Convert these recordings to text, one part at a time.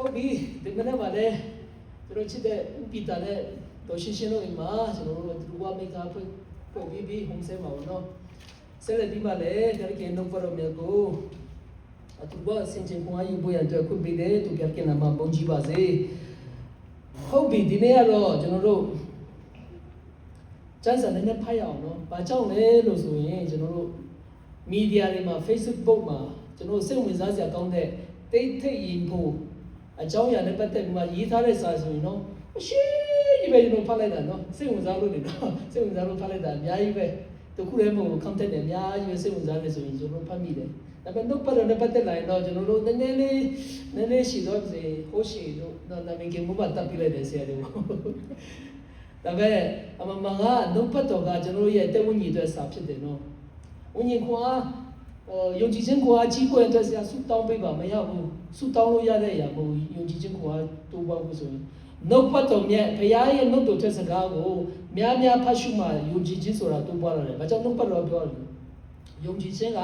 ဟုတ်ပြီဒီမနေ့မှာလည်းကျွန်တော်ချစ်တဲ့ဥပိတာနဲ့တော်ရှင်းရှင်းလို့အိမ်မှာကျွန်တော်တို့သူကမိတ်ကားဖွင့်ပြီးဟိုဆဲမှာပေါ့နော်ဆက်လက်ဒီမှာလည်းဒါကင်းတော့ပေါ်မြတ်ကိုသူကစင်ချင်ပွားယူဖို့ရတဲ့ခွင့်ပေးတယ်သူကကင်းလာမှာပုံကြည့်ပါစေဟုတ်ပြီဒီနေ့ကတော့ကျွန်တော်တို့ကျန်းစာနဲ့ဖတ်ရအောင်နော်ဘာကြောင့်လဲလို့ဆိုရင်ကျွန်တော်တို့မီဒီယာတွေမှာ Facebook မှာကျွန်တော်စိတ်ဝင်စားစရာကောင်းတဲ့တိတ်ထိတ်ရင်ဖို့အကြောင်းအရာနဲ့ပတ်သက်ပြီးမှရေးထားတဲ့စာဆိုရင်နော်အရှိကြီးပဲကျွန်တော်ဖတ်လိုက်တာနော်စိတ်ဝင်စားလို့နေတော့စိတ်ဝင်စားလို့ဖတ်လိုက်တာအများကြီးပဲတခုလည်းမဟုတ် content တွေအများကြီးပဲစိတ်ဝင်စားနေဆိုရင်ကျွန်တော်ဖတ်မိတယ်ဒါပေမဲ့တော့ပတ်တော့ပတ်သက်လာရင်တော့ကျွန်တော်တို့နည်းနည်းရှိတော့စေဟိုရှိတော့နာမည်ကမမတပ်ပြလိုက်တယ်ဆရာတို့ဒါပေမဲ့အမမကနှုတ်ပတ်တော်ကကျွန်တော်ရဲ့တက်ဝိညာဉ်အတွက်စာဖြစ်တယ်နော်ဝိညာဉ်ကွာယုံကြည်ခြင်းကိုအကြီးကွယ်အတွက်ဆရာဆုတောင်းပေးပါမရဘူးဆုတောင်းလို့ရတဲ့အရာမဟုတ်ယုံကြည်ခြင်းကိုတိုးပွားဖို့ဆိုရင်နှုတ်ပတ်တော်မြတ်ဘုရားရဲ့နှုတ်တော်တဲ့စကားကိုများများဖတ်ရှုမှယုံကြည်ခြင်းဆိုတာတိုးပွားလာတယ်။ဘာကြောင့်နှုတ်ပတ်တော်ပြောလဲ။ယုံကြည်ခြင်းက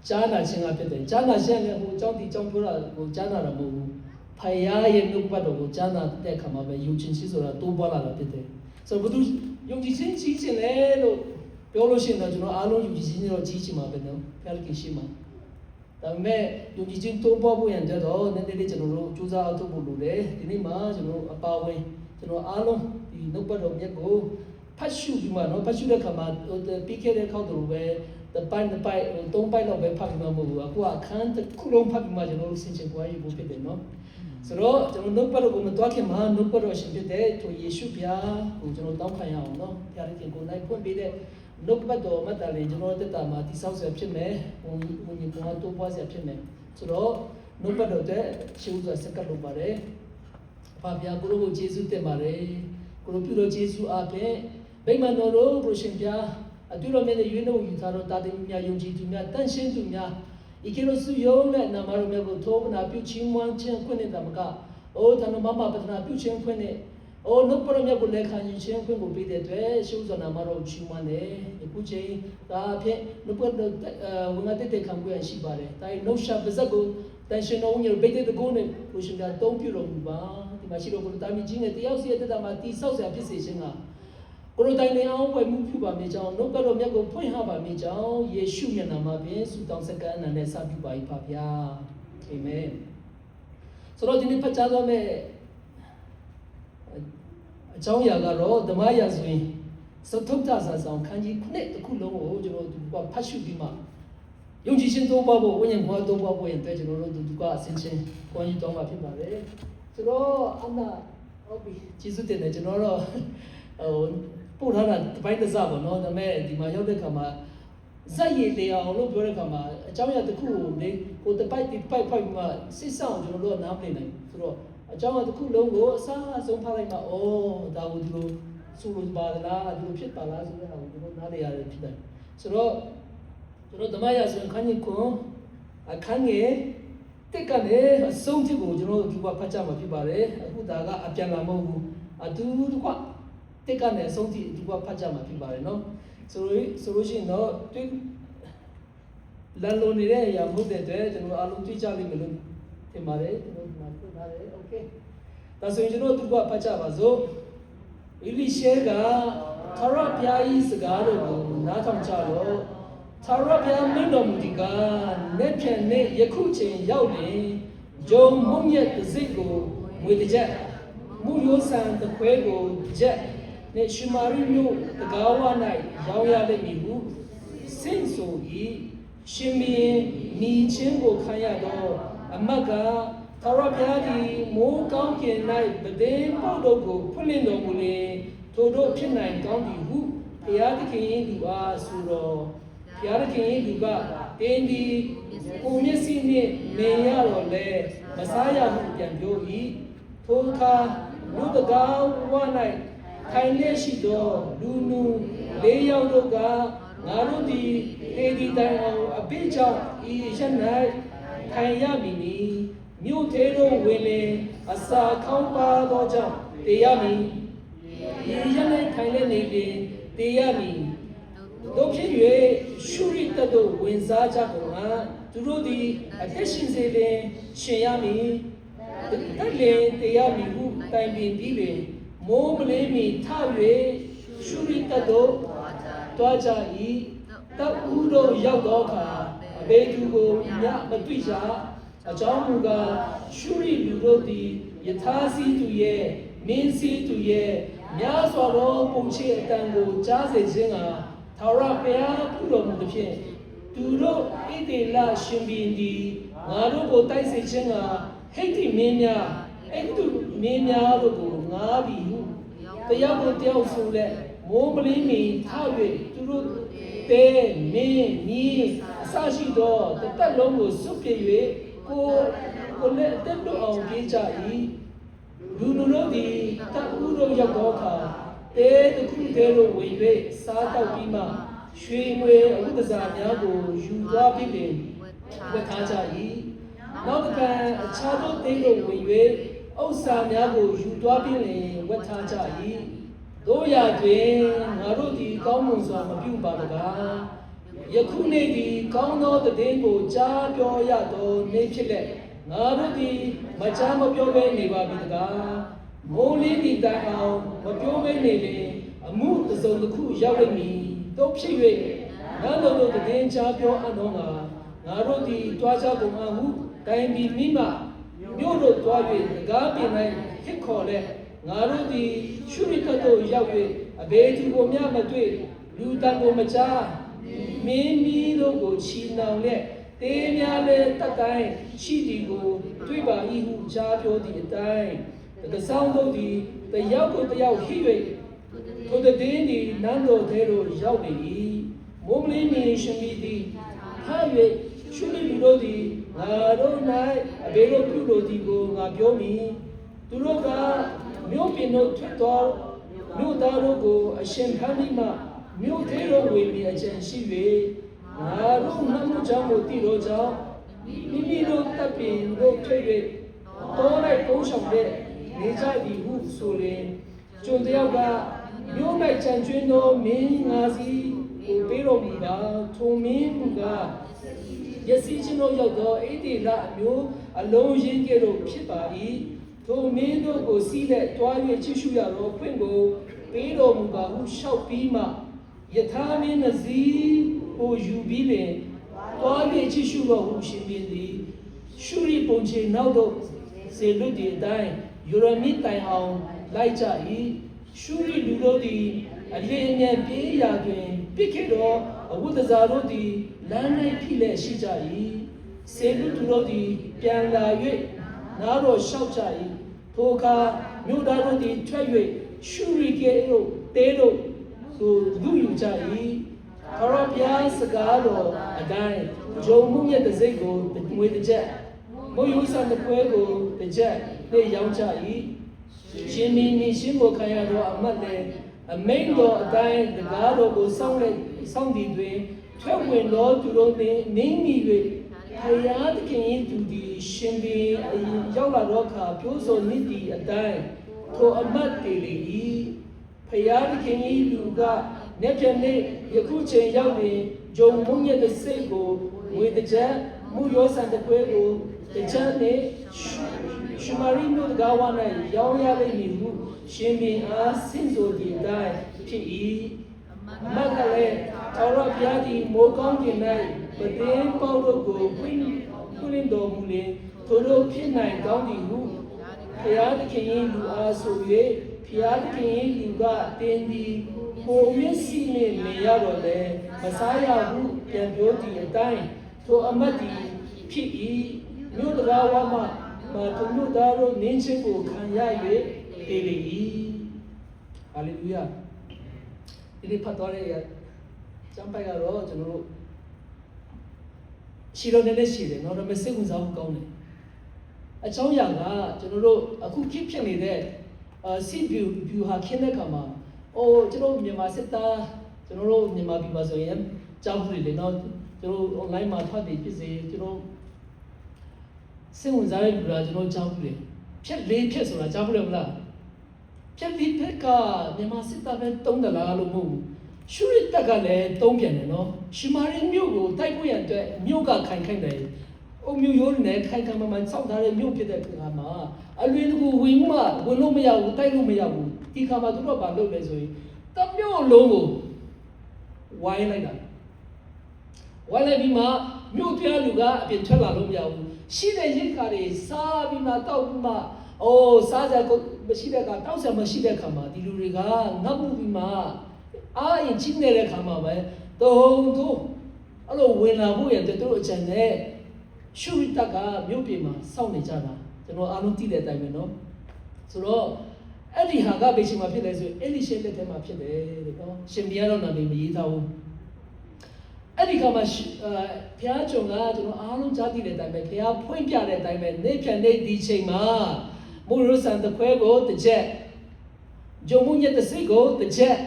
ကြားနာခြင်းကဖြစ်တယ်။ကြားနာခြင်းကဟိုကြောင့်ဒီကြောင့်ပြောတာကိုကြားနာတာမဟုတ်ဘူး။ဘုရားရဲ့နှုတ်ပတ်တော်ကိုကြားနာတဲ့အခါမှာပဲယုံကြည်ခြင်းဆိုတာတိုးပွားလာတာဖြစ်တယ်။ဆိုတော့ဘုသူယုံကြည်ခြင်းကြီးခြင်းလေလို့ပြောလို့ရှိရင်တော့ကျွန်တော်အားလုံးယုံကြည်ခြင်းတော့ကြီးချင်မှာပဲနော်။ဖျားကိရှိမှာဒါပေမဲ့ယုံကြည်ခြင်းတိုးပွားဖို့ရန်အတွက်တော့နည်းနည်းလေးကျွန်တော်တို့စူးစမ်းအထောက်ဖို့လိုတယ်ဒီနေ့မှာကျွန်တော်အပါဝင်ကျွန်တော်အားလုံးဒီနှုတ်ပတ်တော်မြတ်ကိုဖတ်ရှုပြီးမှနော်ဖတ်ရှုတဲ့အခါမှာပြီးခဲ့တဲ့ခေါက်တူပဲ3ပိုက်လောက်ပဲဖတ်ပြီးမှမဟုတ်ဘူးအခုအခန်းတစ်ခုလုံးဖတ်ပြီးမှကျွန်တော်တို့ဆင်ခြင်ပွားရဖို့ဖြစ်တယ်နော်ဆိုတော့ကျွန်တော်နှုတ်ပတ်တော်ကိုမတွားခင်မှာနှုတ်ပတ်တော်ရှင်ဖြစ်တဲ့ထိုယေရှုဘုရားကိုကျွန်တော်တောင်းခံရအောင်နော်ဘုရားရှင်ကိုနိုင်ဖွင့်ပေးတဲ့နှုတ်ပတ်တော်မှတ်တယ်လေကျွန်တော်တက်တာမှာတိဆောက်ဆရာဖြစ်မယ်ဝိညာဉ်ပေါ်တိုးပွားဆရာဖြစ်မယ်ဆိုတော့နှုတ်ပတ်တော်တဲ့ရှေးဥစွာစက္ကပ်လုပ်ပါတယ်အဖဘုရားကိုလိုယေရှုတင်ပါတယ်ကိုလိုပြုလို့ယေရှုအားဖြင့်ဗိမာန်တော်တို့ဘုရှင်ဘုရားအတူတော်မြတ်တဲ့ရွေးနှုတ်ယူထားတော့တာတင်များယုံကြည်သူများတန်ရှင်းသူများဤကဲလို့စုယုံနဲ့နာမတော်မြတ်ကိုထောပနာပြုချင်းမွန်းချင်းခွင့်နဲ့တမကအိုးတန်တော်မမပဒနာပြုချင်းခွင့်နဲ့အိုးနှုတ်ပတ်တော်မြတ်ကိုလက်ခံယူခြင်းခွင့်ကိုပေးတဲ့အတွက်ရှုစွာနာမတော်ချီးမွမ်းတယ်အခုချိန်ဒါအဖြစ်နှုတ်ပတ်တော်ဝင်ငါတဲ့ခံခွင့်ရှိပါတယ်ဒါနှုတ်ရှာပါဇက်ကိုတန်ရှင်တော်ဦးညပိတ်တဲ့ကိုနဲ့ဘုရှင်ကတုံးပြုတော်မူပါဒီမှာရှိတော်ကိုတာမီကြီးနဲ့တယောက်စီရဲ့တက်တာမှာတိဆောက်ဆရာဖြစ်စေခြင်းကကိုလိုတိုင်းနေအောင်ပွဲမှုပြုပါမြေကြောင်းနှုတ်ပတ်တော်မြတ်ကိုဖွင့်ဟပါမြေကြောင်းယေရှုရဲ့နာမဖြင့်ဆုတောင်းစက္ကန့်နဲ့စပြုပါ၏ပါဗျာအာမင်ဆိုတော့ဒီနေ့ဖတ်ကြားသွားမယ့်အကြောင်းအရာကတော့ဓမ္မရာဇဝင်စတုတ္တဆာဆောင်ခန်းကြီး9တစ်ခုလုံးကိုကျွန်တော်တို့ဖတ်ရှုပြီးမှယုံကြည်ခြင်းတိုးပွားဖို့ဝိညာဉ်ဘဝတိုးပွားဖို့အတွက်ကျွန်တော်တို့ဒီကအစဉ်ချင်းကိုကြီးတောင်းမှာဖြစ်ပါတယ်ဆိုတော့အနာဟုတ်ပြီကျေးဇူးတင်တယ်ကျွန်တော်တော့ပို့ထားတာတစ်ပိုင်းတစ်စပေါ့နော်ဒါပေမဲ့ဒီမှာရောက်တဲ့ခါမှာဇက်ရည်လေအောင်လို့ပြောတဲ့ခါမှာအကြောင်းအရာတစ်ခုကိုလေကိုတစ်ပိုက်ဖိုက်ပြီးမှစစ်ဆောင်ကျွန်တော်တို့နားမလည်နိုင်ဆိုတော့အကြောင်းအရာတစ်ခုလုံးကိုအစားအဆုံးဖတ်လိုက်မှအော်ဒါကိုဒီလိုဆိုလို့ပါလားဒီလိုဖြစ်ပါလားဆိုတဲ့ဟာကိုကျွန်တော်နားလည်ရတယ်ဖြစ်တယ်ဆိုတော့ကျွန်တော်ဓမ္မရာဇဝင်ခန်းကြီးကိုအခန်းငယ်တက်ကနေအဆုံးထိကိုကျွန်တော်တို့ဒီကဖတ်ကြမှာဖြစ်ပါတယ်အခုဒါကအပြန်လာမဟုတ်ဘူးအတူတူကတက်ကနေအဆုံးထိဒီကဖတ်ကြမှာဖြစ်ပါတယ်နော်ဆိုလို့ရှိရင်တော့တွေ့လန်လိုနေတဲ့အရာမဟုတ်တဲ့အတွက်ကျွန်တော်အားလုံးတွေ့ကြလိမ့်မယ်လို့ထင်ပါတယ်ကျွန်တော်ဒီမှာတွေ့ထားတယ်โอเคဒါဆိုရင်ကျွန်တော်ဒီကဖတ်ကြပါစို့အီလိရှဲကထာဝရဘုရား၏စကားတော်ကိုနားထောင်ကြတော့ထာဝရဘုရားမင်းတော်မူဒီကလက်ဖြန်နဲ့ယခုချိန်ရောက်နေဂျုံမုံရဲ့တစ်စိတ်ကိုငွေတစ်ချက်မူရိုးဆန်တစ်ခွဲကိုတစ်ချက်နဲ့ရှမာရိမြို့တကားဝ၌ရောင်းရလိမ့်မည်ဟုစိတ်ဆို၏ရှင်မင်းမိချင်းကိုခံရတော့အမတ်ကထာဝရဘုရားသည်မိုးကောင်းကင်၌ဗဒင်းပေါက်တို့ကိုဖွင့်လင်းတော်မူလျှင်ထိုတို့ဖြစ်နိုင်ကောင်းသည်ဟုဘုရားသခင်လူအားဆိုတော်ဘုရားသခင်လူကတင်းဒီကိုမျက်စိနှင့်မြင်ရတော့လေမစားရဟုပြန်ပြော၏ထိုအခါလူတကားဝ၌ထိုင်လျက်ရှိသောလူနူ၄ယောက်တို့ကငါတို့သည်တေဒီတိုင်အောင်အပိကြောင့်ဤရက်၌ထိုင်ရမည်နီမြို့သေးတို့ဝင်လေအစာခေါင်းပါသောကြောင့်တေရမည်ဤရက်၌ထိုင်လျက်နေလေတေရမည်တို့ဖြစ်၍ရှုရိတတို့ဝင်စားကြကုန်သူတို့သည်အသက်ရှင်စေလျင်ရှင်ရမည် တက်လင်တရားမီဟုတိုင်ပင်ပြီးပင်မိုးမလေးမီထ၍ရှုရိတတ်တို့တွားကြ၏တပ်ဦးတို့ရောက်သောအခါအဘေသူကိုညမတွေ့ကြအကြောင်းမူကားရှုရိလူတို့သည်ယထာစီသူရဲ့မင်းစီသူရဲ့များစွာသောပုံချေအတန်ကိုကြားစေခြင်းကထာဝရဘုရားပြုတော်မူသည်ဖြင့်သူတို့ဣသေလရှင်ဘီဒီငါတို့ကိုတိုက်စေခြင်းကဟိတ်တိမင်းများအဲ့တုမင်းများတို့ကိုငါပြီးဟုတယောက်ကိုတယောက်ဆိုလက်မိုးမလင်းမီထ၍သူတို့တဲမင်းနီးအစရှိသောတစ်သက်လုံးကိုစွန့်ပြစ်၍ကိုလည်းတက်လို့အောင်ပြေးကြ၏လူတို့သည်တပ်ဦးတို့ရောက်သောအခါတဲတစ်ခုတည်းတို့ဝင်၍စားတောက်ပြီးမှရွှေငွေအဝတ်တစားများကိုယူသွားပြီးပင်ဝတ်ထားကြ၏နောက်တစ်ခါအခြားသောတဲတို့ဝင်၍ဥစ္စာများကိုယူသွားပြီးလင်ဝတ်ထားကြ၏တို့ရတွင်ငါတို့သည်ကောင်းမွန်စွာမပြုပါတကားယခုနေ့သည်ကောင်းသောတည်င်းကိုကြားပြောရသောနေ့ဖြစ်လက်ငါတို့သည်မချမ်းမပြောဘဲနေပါပြီတကားမိုးလင်းသည့်တိုင်အောင်မပြောဘဲနေလေအမှုတစ်စုံတစ်ခုရောက်လိမ့်မည်တို့ဖြစ်၍ငါတို့တည်င်းကြားပြောအပ်သောငါတို့သည်တွားကြကုန်အဟုတိုင်ပြီးမိမှမြို့တို့တွား၍တကားပြင်၌ဟစ်ခေါ်လက်ငါတို့သည်ရှုရိကတို့ရောက်၍အဘေသူကိုမျှမတွေ့လူတန်ကိုမကြားမင်းမီးတို့ကိုချီနှောင်လက်တေးများလည်းတတ်တိုင်းရှိသည်ကိုတွေ့ပါ၏ဟုကြားပြောသည့်အတိုင်းတဆောင်တို့သည်တယောက်ကိုတယောက်ဟိ၍ထိုတည်င်းသည်နန်းတော်ထဲသို့ရောက်နေ၏မိုးမလင်းမီရှင်မီသည်ထ၍ရှုရိလူတို့သည်ငါတို့၌အဘေတို့ပြုလိုသည်ကိုငါပြောမည်သူတို့ကမြို့ပြင်တို့ထွက်သောမြို့သားတို့ကိုအရှင်ဖန်ပြီးမှမြို့ထဲတော်ဝင်ပြီးအကျဉ်ရှိ၍ငါတို့နှမှုကြောင့်ကိုတည်တော်ကြောင့်မိမိတို့တပ်ပင်တို့ထွက်၍တော၌ပုံဆောင်တဲ့နေကြသည်ဟုဆိုလျင်ကျွန်တယောက်ကမြို့၌ကြံကျွင်းသောမင်းငါစီကိုပေးတော်မူပါထိုမင်းကယစီချင်းတို့ရောက်သောဣတိလအမျိုးအလုံးရင်းကဲ့သို့ဖြစ်ပါ၏ထိုမင်းတို့ကိုစီးလက်တွား၍ချစ်ရှုရသောဖွင့်ကိုပေးတော်မူပါဟုလျှောက်ပြီးမှယထာမင်းနဇီကိုယူပြီးလင်တွား၍ချစ်ရှုတော်ဟုရှင်မင်းသည်ရှုရိပုံချေနောက်သို့စေလွတ်သည့်အတိုင်းယူရမိတိုင်အောင်လိုက်ကြ၏ရှုရိလူတို့သည်အလင်းအမြန်ပြေးရာတွင်ပြစ်ခဲ့သောအဝတ်တစားတို့သည်လမ်း၌ဖိလက်ရှိကြ၏စေလွတ်သူတို့သည်ပြန်လာ၍နားတော်လျှောက်ကြ၏ထိုအခါမြို့သားတို့သည်ထွက်၍ရှုရိကဲတို့တဲတို့ကိုလူယူကြ၏ခရဘျားစကားတော်အတိုင်းဂျုံမှုရဲ့တစိ့ကိုငွေတစ်ချက်မိုးယူဆန်တဲ့ပွဲကိုတစ်ချက်နဲ့ရောင်းကြ၏ရှင်မင်းကြီးရှင်ကိုခံရသောအမတ်လည်းအမိန်တော်အတိုင်းတကားတော်ကိုစောင့်သည်တွင်ထွက်ဝင်သောသူတို့နှင့်နင်းမိ၍ဖယားသခင်၏သူသည်ရှင်ဘီရောက်လာသောအခါပြောဆိုနေသည့်အတိုင်းထိုအမတ်တည်လေ၏ဖယားသခင်၏လူကနေ့ပြန်နေ့ယခုချိန်ရောက်နေဂျုံမုံရဲ့တဲ့စိတ်ကိုငွေတစ်ချက်မှုရောဆန်တဲ့ပွဲကိုတစ်ချက်နဲ့ရှမာရိမြို့ကဝါ၌ရောင်းရလိမ့်မည်ဟုရှင်ဘီအားဆင့်ဆိုသည့်အတိုင်းဖြစ်၏မကလည်းတော်ရပြားသည်မိုးကောင်းကျင်၌ပဒင်းပေါတို့ကိုဖွင့်တော်မူလေထိုတို့ဖြစ်နိုင်ကောင်းသည်ဟုဘုရားသခင်၏လူအားဆို၍ဘုရားသခင်၏လူကတင်းသည်ကိုမျက်စိနှင့်မြင်ရတော့လေမစားရဟုပြန်ပြောသည့်အတိုင်းထိုအမတ်သည်ဖြစ်၏မြို့တကားဝါမှသူတို့သားတို့နင်းချင်းကိုခံရ၍တည်လေ၏ဟာလေလုယာဒီဖတ်တော်ရဲ့ကျမ်းပိုက်ကတော့ကျွန်တော်တို့ရှိတော့လည်းရှိတယ်เนาะဒါပေမဲ့စိတ်ဝင်စားမှုကောင်းတယ်အချောင်းရံကကျွန်တော်တို့အခုခေတ်ဖြစ်နေတဲ့စစ်ဗျူဟာခင်းတဲ့ခါမှာကျွန်တော်မြန်မာစစ်သားကျွန်တော်တို့မြန်မာပြည်မှာဆိုရင်ကြောက်နေလေเนาะကျွန်တော် online မှာဖတ်ပြီးဖြစ်စေကျွန်တော်စိတ်ဝင်စားတဲ့လူကကျွန်တော်ကြောက်နေဖြက်လေးဖြက်ဆိုတာကြောက်လို့မလားဖြက်လေးဖြက်ကမြန်မာစစ်သားပဲတုံးတယ်လားလို့မဟုတ်ဘူးရှုရိတက်ကလည်းတုံးပြန်တယ်နော်ရှမာရိမြို့ကိုတိုက်ဖို့ရန်အတွက်မြို့ကခိုင်တယ် အုံမျိုးရိုးနဲ့ခိုင်ခံမှစောက်ထားတဲ့မြို့ဖြစ်တဲ့ခါမှာအလွင်တကူဝင်လို့မရဘူးတိုက်လို့မရဘူးဒီခါမှာသူတို့ကဘာလုပ်လဲဆိုရင်တမျိုးလုံးကိုဝိုင်းလိုက်တာဝိုင်းလိုက်ပြီးမှမြို့ပြလူကအပြင်ထွက်လာလို့မရဘူးရှိတဲ့ရိတ်ခါတွေစားပြီးမှတောက်ပြီးမှစားကြမရှိတဲ့ကတောက်ဆံမရှိတဲ့ခါမှာဒီလူတွေကငတ်မှုပြီးမှအားရင်ချင်းနေတဲ့ခါမှာပဲတုံတို့အဲ့လိုဝင်လာဖို့ရတဲ့သူတို့အချန်နဲ့ရှုရတကမြို့ပြင်မှာစောင့်နေကြတာကျွန်တော်အားလုံးသိတဲ့အတိုင်းပဲเนาะဆိုတော့အဲ့ဒီဟာကဘယ်ချိန်မှာဖြစ်လဲဆိုရင်အဲ့ဒီရှင်းတဲ့ထဲမှာဖြစ်တယ်တဲ့เนาะရှင်ဘုရားတော်နာမည်မရေးထားဘူးအဲ့ဒီကမှာဘုရားကျော်ကကျွန်တော်အားလုံးကြားသိတဲ့အတိုင်းပဲဘုရားဖွင့်ပြတဲ့အတိုင်းပဲနေပြန်တဲ့ဒီချိန်မှာမူရဆန်တခွဲကိုတစ်ချက်ဂျုံမုန်ရဲ့တစိတ်ကိုတစ်ချက်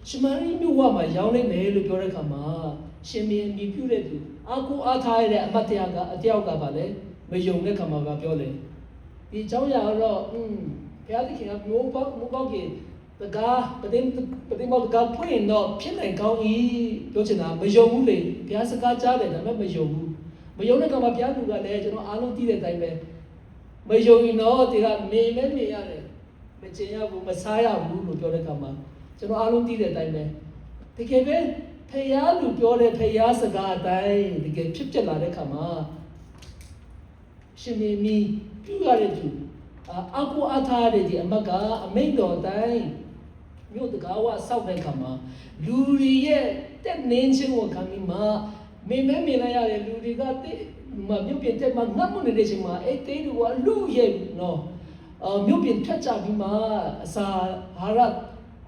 ရှမာရီမြို့ဝမှာရောင်းလိုက်မယ်လို့ပြောတဲ့အခါမှာရှင်မင်းမြည်ပြုတဲ့သူအားထားရတဲ့အမတ်တရားကအတယောက်ကပါလေမယုံတဲ့ခါမှာပြောတယ်ဒီเจ้าရတော့ဘုရားသခင်ကမိုးပေါက်ကြီးတကားပတိမောတကားဖွင့်တော့ဖြစ်နိုင်ကောင်း၏ပြောချင်တာမယုံဘူးလေဘုရားစကားကြားတယ်ဒါပေမဲ့မယုံဘူးမယုံတဲ့ခါမှာဘုရားလူကလည်းကျွန်တော်အားလုံးသိတဲ့အတိုင်းပဲမယုံရင်တော့ဒီကမေရတယ်မကျင်ရဘူးမစားရဘူးလို့ပြောတဲ့ခါမှာကျွန်တော်အားလုံးသိတဲ့အတိုင်းပဲတကယ်ပဲဖယားလူပြောတဲ့ဖယားစကားအတိုင်းတကယ်ဖြစ်လာတဲ့ခါမှာရှင်မင်းပြုရတဲ့သူအားထားတဲ့ဒီအမတ်ကအမိန့်တော်တိုင်းမြို့တကားဝဆောက်တဲ့ခါမှာလူတွေရဲ့တက်နင်းခြင်းကိုခံပြီးမှမြင်လိုက်ရတဲ့လူတွေကမြို့ပြင်တက်မှငတ်မှုနေတဲ့ချိန်မှာအဲ့တေးသူကအလူရဲ့နော်မြို့ပြင်ထွက်ကြပြီးမှအစာဟာရ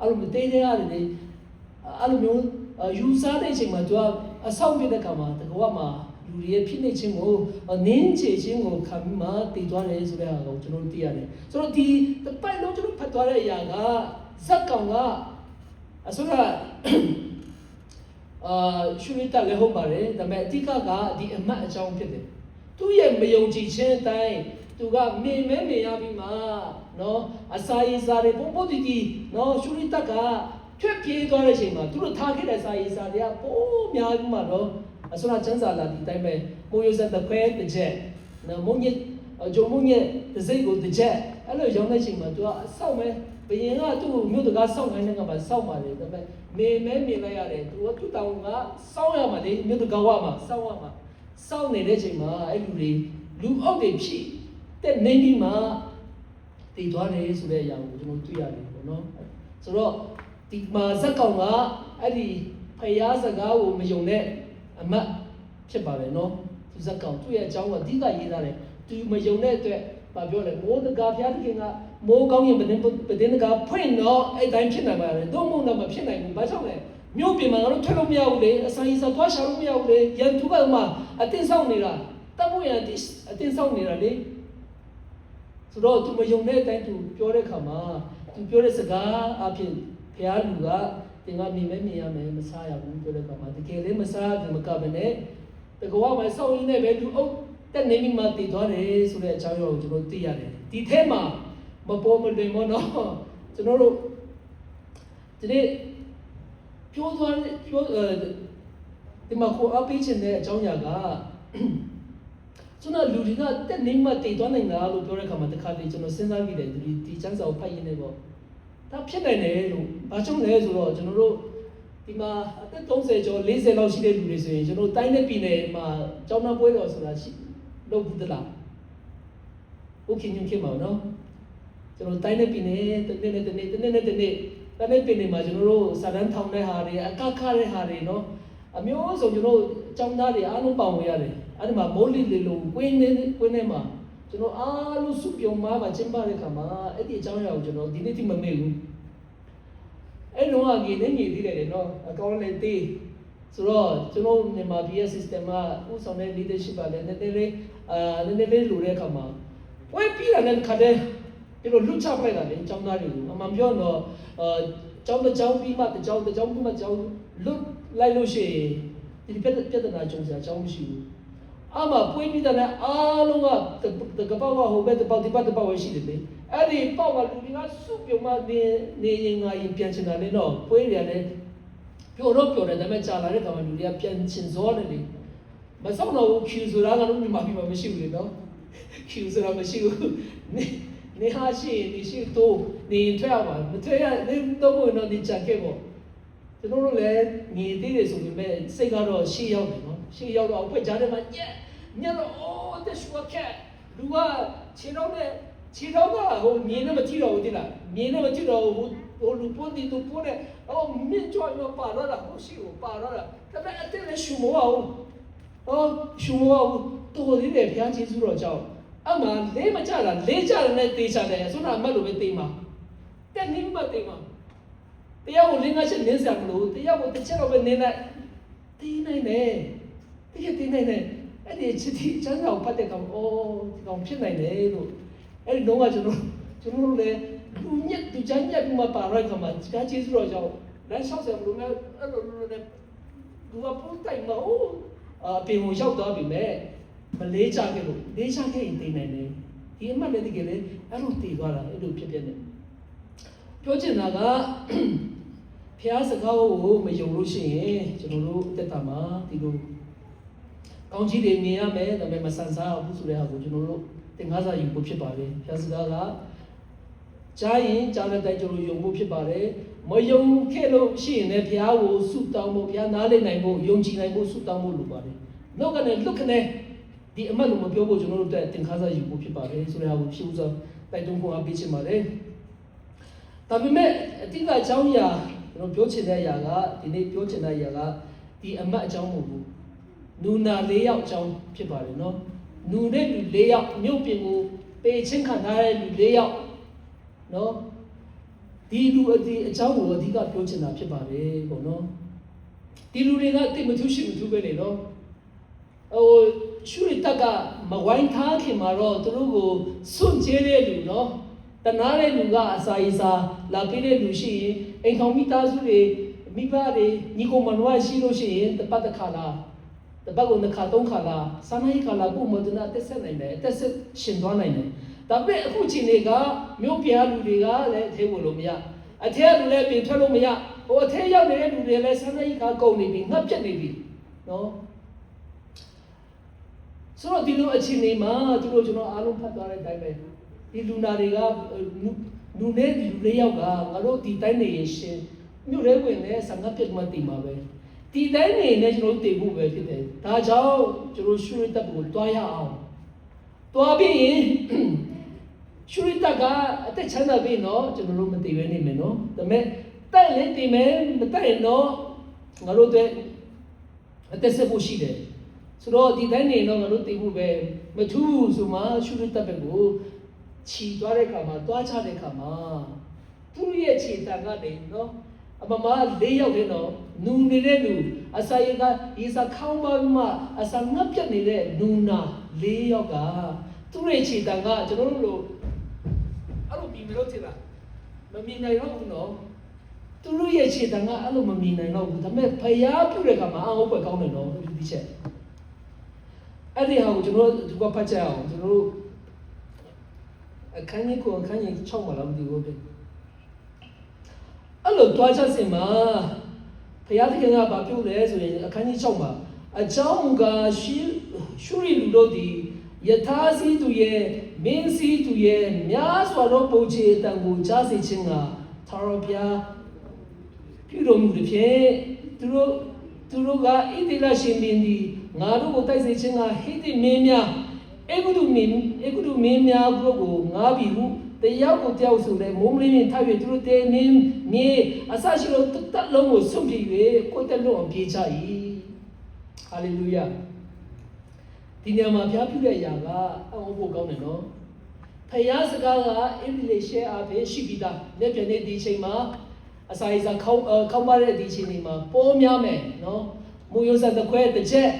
အဲ့လိုတေးတဲ့ရတယ်လေအဲ့လိုမျိုးယူစားတဲ့ချိန်မှာသူကအဆောက်ပြတဲ့ခါမှာတကောမှာလူတွေရဲ့ဖြစ်နေခြင်းကိုနင်းချေခြင်းကိုခံပြီးမှတည်သွားတယ်ဆိုတဲ့ဟာကိုကျွန်တော်သိရတယ်ဆိုတော့ဒီတပိုက်လုံးကျွန်တော်ဖတ်သွားတဲ့အရာကဇက်ကောင်ကအစိုးရရှုရတာလည်းဟုတ်ပါတယ်ဒါပေမဲ့အတိကကဒီအမတ်အကြောင်းဖြစ်တယ်သူ့ရဲ့မယုံကြည်ခြင်းအတိုင်းသူကမြင်ရပြီးမှနော်အစာရည်စားတွေပုံတီနော်ရှုရတာကထွက်ပြေးသွားတဲ့အချိန်မှာသူတို့ထားခဲ့တဲ့စာရေးစာတွေကပိုးများပြီးမှတော့အစရချမ်းသာလာဒီတိုင်းပဲကိုရိုစက်တဲ့ခွဲတစ်ချက်နော်မုံညက်ဂျုံမုံညက်တစ်စိတ်ကိုတစ်ချက်အဲ့လိုရောင်းတဲ့အချိန်မှာသူကအဆောက်မဲ့ဘယင်ကသူ့မြို့တကားဆောက်ခိုင်းတဲ့ကမှဆောက်ပါလေဒါပေမဲ့မြင်လိုက်ရတယ်သူကသူ့တောင်ကဆောက်ရမှာလေမြို့တကားဝမှာဆောက်ရမှာဆောက်နေတဲ့အချိန်မှာအဲ့လူအောက်တွေဖြစ်တဲ့နေပြီးမှတည်သွားတယ်ဆိုတဲ့အရာကိုကျွန်တော်တွေ့ရတယ်ပေါ့နော်ဆိုတော့ဒီမှာဇက်ကောင်ကအဲ့ဒီဖယားစကားကိုမယုံတဲ့အမတ်ဖြစ်ပါတယ်နော်သူဇက်ကောင်သူ့ရဲ့အကြောင်းကအဓိကရေးထားတယ်သူမယုံတဲ့အတွက်ဘာပြောလဲမိုးတကားဖျားသခင်ကမိုးကောင်းရင်ပဒင်းတကားဖွင့်တော့အဲ့တိုင်းဖြစ်နိုင်ပါတယ်တော့မဟုတ်တော့မဖြစ်နိုင်ဘူးဘာကြောင့်လဲမြို့ပြင်မှာတော့ထွက်လို့မရဘူးလေအစာရည်စားသွားရှာလို့မရဘူးလေရန်သူကမှအတင်းဆောင်နေတာတပ်ဖို့ရန်အတင်းဆောင်နေတာလေဆိုတော့သူမယုံတဲ့အတိုင်းသူပြောတဲ့ခါမှာသူပြောတဲ့စကားအဖြစ်ဖျားလူကတင်ကမြင်ရမယ်မစားရဘူးပြောတဲ့ခါမှာတကယ်လည်းမစားဘူးမကဘဲနဲ့တကွာမှာစောင်းရင်းနဲ့ပဲလူအုပ်တက်နေမိမှတည်သွားတယ်ဆိုတဲ့အကြောင်းအရာကိုကျွန်တော်သိရတယ်ဒီထဲမှာမပေါ်မလွင်မနော်ကျွန်တော်တို့ဒီနေ့ပြောဒီမှာကိုအပိချင်တဲ့အကြောင်းအရာကကျွန်တော်လူတွေကတက်နေမှတည်သွားနိုင်လားလို့ပြောတဲ့ခါမှာတခါတည်းကျွန်တော်စဉ်းစားမိတယ်ဒီချမ်းစာကိုဖတ်ရင်းနဲ့ပေါ့ဒါဖြစ်နိုင်တယ်လို့ဘာကြောင့်လဲဆိုတော့ကျွန်တော်တို့ဒီမှာအသက်30ကျော်40လောက်ရှိတဲ့လူတွေဆိုရင်ကျွန်တော်တိုင်းနဲ့ပြည်နယ်မှာကျောင်းသားပွဲတော်ဆိုတာရှိလုပ်ဘူးတလားဟုတ်ကဲ့ညွှန်ခဲ့ပါတော့ကျွန်တော်တိုင်းနဲ့ပြည်နယ်တနေ့တိုင်းနဲ့ပြည်နယ်မှာကျွန်တော်တို့စာတန်းထောင်တဲ့ဟာတွေအကခတဲ့ဟာတွေနော်အမျိုးစုံကျွန်တော်ကျောင်းသားတွေအားလုံးပါဝင်ရတယ်အဲ့ဒီမှာမိုးလီလေလိုကွင်းထဲမှာကျွန်တော်အားလုံးစုပြုံမှာကျင်းပတဲ့ခါမှာအဲ့ဒီအကြောင်းအရာကိုကျွန်တော်ဒီနေ့ထိမမေ့ဘူးအဲ့တော့အကြီးနဲ့ညီသေးတယ်နော်အကောင်းလေးတေးဆိုတော့ကျွန်တော်မြန်မာ BS system ကဥဆောင်တဲ့ leadership ကလည်းနည်းနည်းလေးလိုတဲ့အခါမှာဝိုင်းပြီးတာနဲ့ခါတဲ့ကျွန်တော်လွတ်ချပလိုက်တာလေအကြောင်းသားတွေကိုအမှန်ပြောတော့ကျောင်းပြီးမှကျောင်းပြီးမှကျောင်းလွတ်လိုက်လို့ရှိရင်ဒီပြဿနာကြုံစရာအကြောင်းမရှိဘူးအမှပွေးပြီးတဲ့အားလုံးကတကပောက်ကဟိုဘက်တပောက်ဒီဘက်တပောက်ရှိတယ်လေအဲ့ဒီပေါက်ကလူတွေကစုပြုံမှနေရင်ငါရင်ပြန်ချင်တာလေတော့ပွေးရတယ်ပျော်တယ်ဒါပေမဲ့ကြာလာတဲ့ကောင်လူတွေကပြန်ချင်စောတယ်လေ မဆောင်တော့ Q ဆိုတာကတော့ဒီမှာပြမရှိဘူးလေနော် Q ဆိုတာမရှိဘူးနေဟာရှိနေရှိတော့နေထွက်ရမှာမထွက်ရနေတော့ဘုံတော့ဒီချက်ခဲ့ပေါ့ကျွန်တော်တို့လည်းညီသေးတယ်ဆိုပေမဲ့စိတ်ကတော့ရှေ့ရောက်တယ်နော်ရှေ့ရောက်တော့အဖွဲ့ကြားထဲမှာညက်တော့အိုးတက်ရှူခက်လူကခြေတော့ကဟိုမြင်းနဲ့မကြည့်တော့ဘူးတိလားမြင်းနဲ့မကြည့်တော့ဘူးဟိုလူပွန်တီတူပွန်နဲ့အော်မြင်းကြော်တော့ပါတော့တာဟိုရှိကိုပါတော့တာဒါပေမဲ့အတက်လည်းရှူမအောင်ရှူမအောင်တော်သေးတယ်ဘုရားကျေးဇူးတော်ကြောင့်အမှလေးမကြတာလေးကြတယ်နဲ့တေးချတယ်ဆိုတော့အမတ်လိုပဲတေးမှာတက်နေမှတေးမှာတရားကိုလင်းကားချက်နင်းစရာမလိုတရားကိုတစ်ချက်တော့ပဲနင်းလိုက်တေးနိုင်တယ်တေးနိုင်တယ်အဲ့ဒီချစ်တီချမ်းသာကိုဖတ်တဲ့ကောင်ဒီကောင်ဖြစ်နိုင်တယ်လို့အဲ့ဒီတော့ကကျွန်တော်လည်းလူညက်သူချမ်းညက်ပြီးမှပါရိုက်ကမှစကားကျေးဇူးတော်ကြောင့်လမ်းလျှောက်စရာမလိုမဲ့အဲ့လိုနဲ့လူကပို့တိုင်မဟုတ်ပြင်ကိုရောက်သွားပြီမဲ့မလေးချခဲ့လို့လေးချခဲ့ရင်သိနိုင်တယ်ဒီအမှတ်လည်းတကယ်လေအဲ့လိုတည်သွားတာအဲ့လိုဖြစ်နေပြောချင်တာကဖျားစကားကိုမယုံလို့ရှိရင်ကျွန်တော်တို့အသက်တာမှာဒီလိုကောင်းကြီးတွေမြင်ရမယ်ဒါပေမဲ့မဆန်စားဘူးဆိုတဲ့ဟာကိုကျွန်တော်တို့သင်္ခါစာယူဖို့ဖြစ်ပါတယ်ဖျားစကားကကြားရင်ကြားတဲ့တိုင်ကျွန်တော်ယုံဖို့ဖြစ်ပါတယ်မယုံခဲ့လို့ရှိရင်လည်းဘုရားကိုဆုတောင်းဖို့ဘုရားနားလည်နိုင်ဖို့ယုံကြည်နိုင်ဖို့ဆုတောင်းဖို့လိုပါတယ်နှုတ်ကနေလွတ်ခနဲ့ဒီအမှတ်လို့မပြောဖို့ကျွန်တော်တို့အတွက်သင်္ခါစာယူဖို့ဖြစ်ပါတယ်ဆိုတဲ့ဟာကိုဖြည့်ဥစွာတိုက်တွန်းဖို့အပေးချင်ပါတယ်ဒါပေမဲ့အတိတ်အကြောင်းအရာကျွန်တော်ပြောချင်တဲ့အရာကဒီနေ့ပြောချင်တဲ့အရာကဒီအမှတ်အကြောင်းမဟုတ်ဘူးနူနာ၄ယောက်အကြောင်းဖြစ်ပါတယ်နော်နူတဲ့လူ၄ယောက်မြို့ပြင်ကိုပေချင်းခံထားတဲ့လူ၄ယောက်နော်ဒီလူအကြောင်းကိုအဓိကပြောချင်တာဖြစ်ပါတယ်ပေါ့နော်ဒီလူတွေကတိတ်မထူးရှိမထူးပဲလေနော်ဟိုရှုရတကမဝိုင်းထားခင်မှာတော့သူတို့ကိုစွန့်ကြဲတဲ့လူနော်တနာတဲ့လူကအစာရစာလာပေးတဲ့လူရှိရင်အိမ်ခေါင်မိသားစုတွေမိဘတွေညီကိုမနွားရှိလို့ရှိရင်တပတ်တစ်ခါလားတပတ်ကိုနှစ်ခါသုံးခါလားစာနာရေးခါလားကိုမဒနာတက်ဆက်နိုင်တယ်တက်ဆက်ရှင်သွားနိုင်တယ်ဒါပေမဲ့အခုချိန်တွေကမြို့ပြလူတွေကလည်းအထဲဝင်လို့မရအထဲလူလည်းပြင်ထွက်လို့မရဟိုအထဲရောက်နေတဲ့လူတွေလည်းစာနာရေးခါကုန်နေပြီငတ်ပြတ်နေပြီနော်ဆိုတော့ဒီလိုအချိန်တွေမှာသူတို့ကျွန်တော်အားလုံးဖတ်သွားတဲ့အတိုင်းပဲဒီလူနာတွေကလူနဲ့လူလေးယောက်ကငါတို့ဒီတိုင်းနေရင်ရှင်မြို့ရဲဝင်နဲ့ဆံငတ်ပြတ်မှတည်မှာပဲဒီတိုင်းနေနဲ့ကျွန်တော်တည်ဖို့ပဲဖြစ်တယ်ဒါကြောင့်ကျွန်တော်ရှုရတပ်ကိုတွားရအောင်တွားပြီးရင်ရှုရတပ်ကအသက်ချမ်းသာပြီနော်ကျွန်တော်တို့မတည်ပဲနေမယ်နော်ဒါပေမဲ့တိုက်လည်းတည်မယ်မတိုက်ရင်တော့ငါတို့တဲ့အသက်ဆက်ဖို့ရှိတယ်ဆိုတော့ဒီတိုင်းနေတော့ငါတို့တည်ဖို့ပဲမထူးဆိုမှရှုရတပ်ပဲကိုခြီသွားတဲ့ခါမှာတွားချတဲ့ခါမှာသူ့ရဲ့ခြေတံကနေနော်အမမ၄ယောက်တည်းတော့နူနေတဲ့လူအစာရကရေစာခေါင်းပါမှအစာငတ်ပြတ်နေတဲ့နူနာ၄ယောက်ကသူ့ရဲ့ခြေတံကကျွန်တော်တို့လိုအဲ့လိုမြင်လို့ထင်တာမမြင်နိုင်တော့ဘူးနော်သူတို့ရဲ့ခြေတံကအဲ့လိုမမြင်နိုင်တော့ဘူးဒါပေမဲ့ဖျားပြုတဲ့ခါမှာအဟုတ်ပဲကောင်းတယ်နော်ဒီချက်အဲ့ဒီဟာကိုကျွန်တော်တို့ဒီကဖတ်ကြအောင်ကျွန်တော်တို့အခန်းကြီးကိုအခန်းကြီး6မှာလားမသိဘူးတဲ့အဲ့လိုတွားချက်စင်မှာဘုရားသခင်ကဘာပြုလဲဆိုရင်အခန်းကြီး6မှာအကြောင်းကရှုရီလူတို့ဒီယထာစီသူရဲ့မင်းစီသူရဲ့များစွာသောပုံချေတံကိုကြားစေခြင်းကသာရဘုရားပြုတော်မူသည်ဖြင့်သူတို့ကဣတိလရှင်မင်းဒီငါတို့ကိုတိုက်စေခြင်းကဟိတိမင်းများဧကုတုမင်းများကိုငါပြီဟုတယောက်ကိုတယောက်ဆိုတဲ့မိုးမလင်းရင်ထား၍သူတို့တဲမင်းမြေအစရှိလို့တက်လုံးကိုဆွန့်ပြေး၍ကိုတက်လုံးအောင်ပြေးချ၏ဟာလေလုယာဒီညမှာဘုရားပြုတဲ့အရာကအံ့ဩဖို့ကောင်းတယ်နော်ဖယားစကားကအင်္ဂလိပ်ရှဲအားဖြင့်ရှိပြီးသားလက်ပြနေဒီချိန်မှာအစာရစာခေါင်းပါတဲ့ဒီချိန်တွေမှာပေါ်များမယ်နော်မူရစတဲ့ခွဲတစ်ချက်